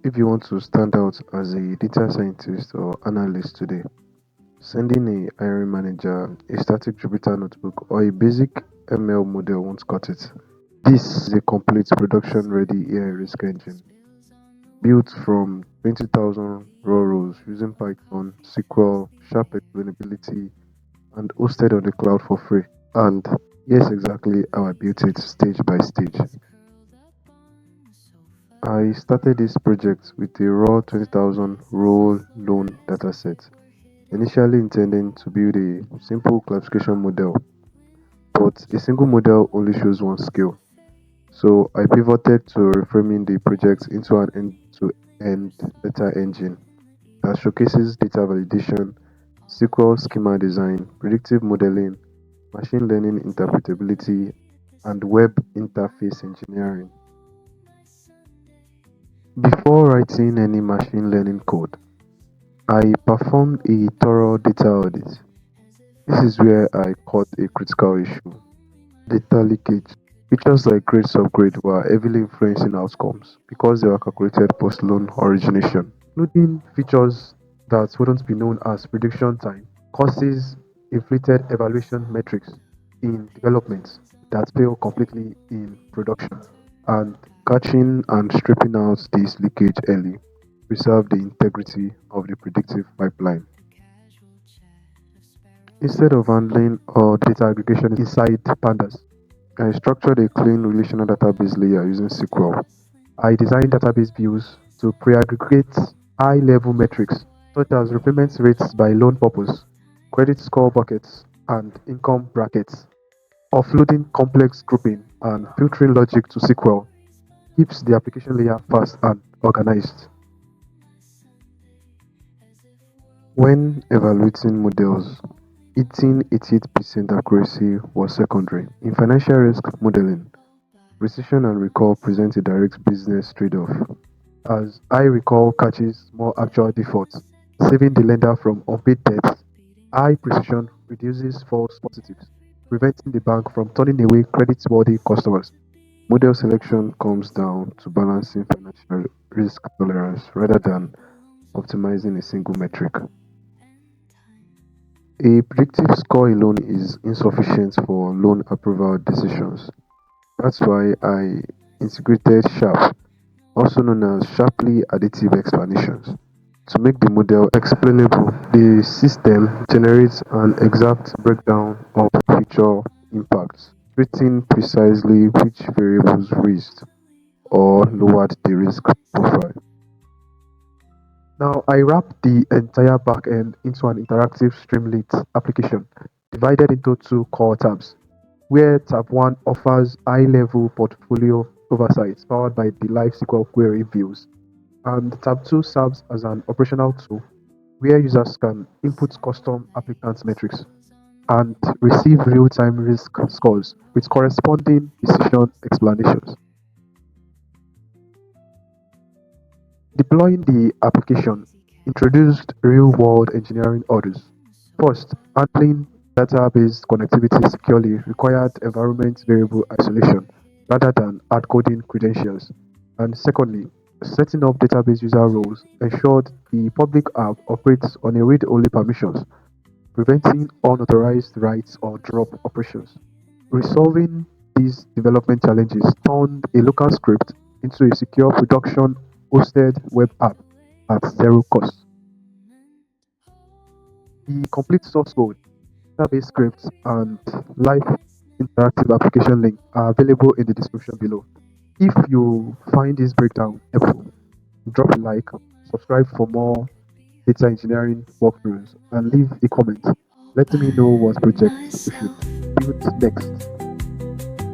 If you want to stand out as a data scientist or analyst today, sending a hiring manager a static Jupyter Notebook or a basic ML model won't cut it. This is a complete production-ready AI risk engine built from 20,000 raw rows using Python, SQL, SHAP explainability, and hosted on the cloud for free. And here's exactly how I built it stage by stage. I started this project with a raw 20,000 row loan dataset, initially intending to build a simple classification model, but a single model only shows one scale. So I pivoted to reframing the project into an end-to-end data engine that showcases data validation, SQL schema design, predictive modeling, machine learning interpretability, and web interface engineering. Before writing any machine learning code, I performed a thorough data audit. This is where I caught a critical issue: data leakage. Features like grade subgrade were heavily influencing outcomes because they were calculated post-loan origination, including features that wouldn't be known as prediction time, causes inflated evaluation metrics in development that fail completely in production, and catching and stripping out this leakage early preserve the integrity of the predictive pipeline. Instead of handling all data aggregation inside pandas, I structured a clean relational database layer using SQL. I designed database views to pre-aggregate high-level metrics such as repayment rates by loan purpose, credit score buckets, and income brackets. Offloading complex grouping and filtering logic to SQL keeps the application layer fast and organized. When evaluating models, hitting 88% accuracy was secondary. In financial risk modeling, precision and recall present a direct business trade-off, as high recall catches more actual defaults, saving the lender from unpaid debts. High precision reduces false positives, preventing the bank from turning away credit-worthy customers. Model selection comes down to balancing financial risk tolerance rather than optimizing a single metric. A predictive score alone is insufficient for loan approval decisions. That's why I integrated SHAP, also known as Sharply Additive Explanations. To make the model explainable, the system generates an exact breakdown of future impacts, treating precisely which variables raised or lowered the risk profile. Now, I wrapped the entire backend into an interactive Streamlit application divided into two core tabs, where tab 1 offers high-level portfolio oversight powered by the live SQL query views, and tab 2 serves as an operational tool where users can input custom applicant metrics and receive real-time risk scores with corresponding decision explanations. Deploying the application introduced real-world engineering orders. First, handling database connectivity securely required environment variable isolation rather than hard-coding credentials. And secondly, setting up database user roles ensured the public app operates on a read-only permissions, preventing unauthorized writes or drop operations. Resolving these development challenges turned a local script into a secure production hosted web app at zero cost. The complete source code, database scripts, and live interactive application link are available in the description below. If you find this breakdown helpful, drop a like, subscribe for more data engineering walkthroughs, and leave a comment letting me know what projects we should build next.